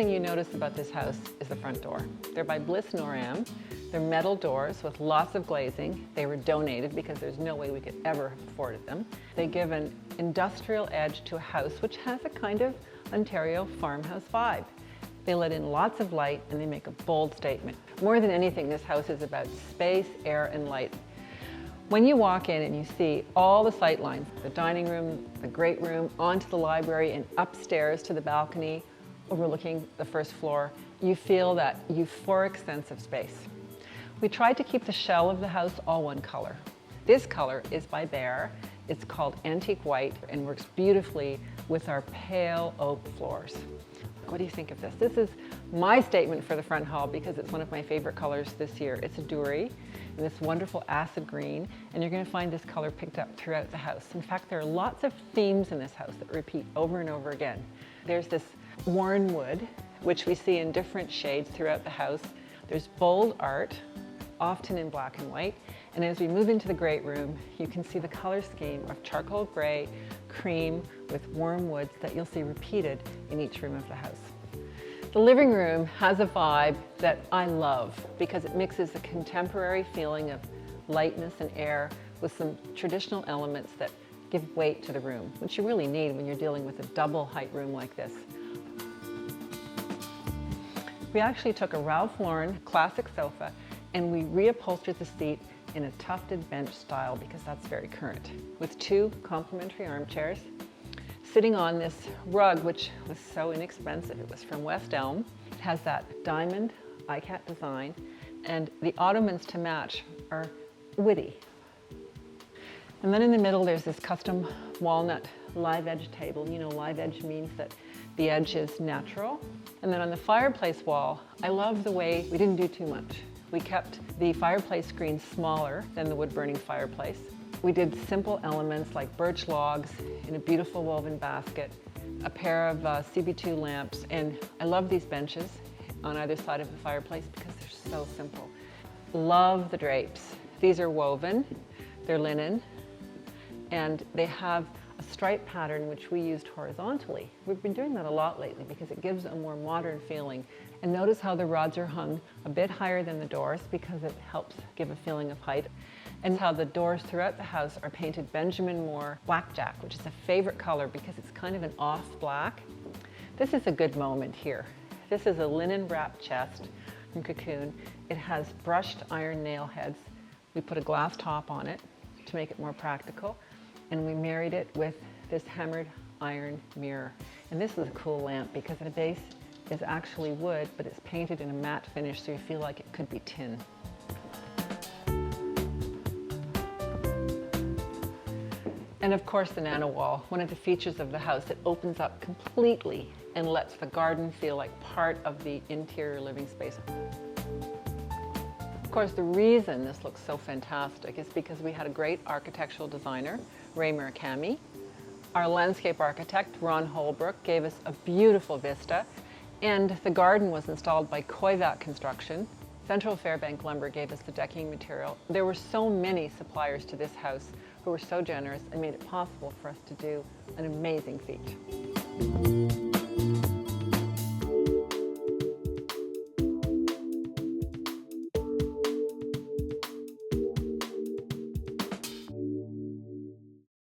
thing you notice about this house is the front door. They're by Bliss Noram. They're metal doors with lots of glazing. They were donated because there's no way we could ever have afforded them. They give an industrial edge to a house which has a kind of Ontario farmhouse vibe. They let in lots of light and they make a bold statement. More than anything, this house is about space, air, and light. When you walk in and you see all the sight lines, the dining room, the great room, onto the library and upstairs to the balcony overlooking the first floor, you feel that euphoric sense of space. We tried to keep the shell of the house all one color. This color is by Behr. It's called Antique White and works beautifully with our pale oak floors. What do you think of this? This is my statement for the front hall because it's one of my favorite colors this year. It's a Dury in this wonderful acid green, and you're going to find this color picked up throughout the house. In fact, there are lots of themes in this house that repeat over and over again. There's this worn wood, which we see in different shades throughout the house. There's bold art, often in black and white. And as we move into the great room, you can see the color scheme of charcoal gray, cream with warm woods that you'll see repeated in each room of the house. The living room has a vibe that I love because it mixes a contemporary feeling of lightness and air with some traditional elements that give weight to the room, which you really need when you're dealing with a double height room like this. We actually took a Ralph Lauren classic sofa and we reupholstered the seat in a tufted bench style because that's very current, with two complementary armchairs. Sitting on this rug, which was so inexpensive, it was from West Elm. It has that diamond ICAT design, and the ottomans to match are witty. And then in the middle, there's this custom walnut live edge table. You know, live edge means that the edge is natural. And then on the fireplace wall, I love the way we didn't do too much. We kept the fireplace screen smaller than the wood-burning fireplace. We did simple elements like birch logs in a beautiful woven basket, a pair of CB2 lamps, and I love these benches on either side of the fireplace because they're so simple. Love the drapes. These are woven, they're linen, and they have a stripe pattern which we used horizontally. We've been doing that a lot lately because it gives a more modern feeling. And notice how the rods are hung a bit higher than the doors because it helps give a feeling of height. And how the doors throughout the house are painted Benjamin Moore Blackjack, which is a favorite color because it's kind of an off black. This is a good moment here. This is a linen wrapped chest from Cocoon. It has brushed iron nail heads. We put a glass top on it to make it more practical. And we married it with this hammered iron mirror. And this is a cool lamp because the base is actually wood, but it's painted in a matte finish so you feel like it could be tin. And of course the nano wall, one of the features of the house, it opens up completely and lets the garden feel like part of the interior living space. Of course, the reason this looks so fantastic is because we had a great architectural designer, Ray Murakami. Our landscape architect, Ron Holbrook, gave us a beautiful vista, and the garden was installed by Koivat Construction. Central Fairbank Lumber gave us the decking material. There were so many suppliers to this house who were so generous and made it possible for us to do an amazing feat.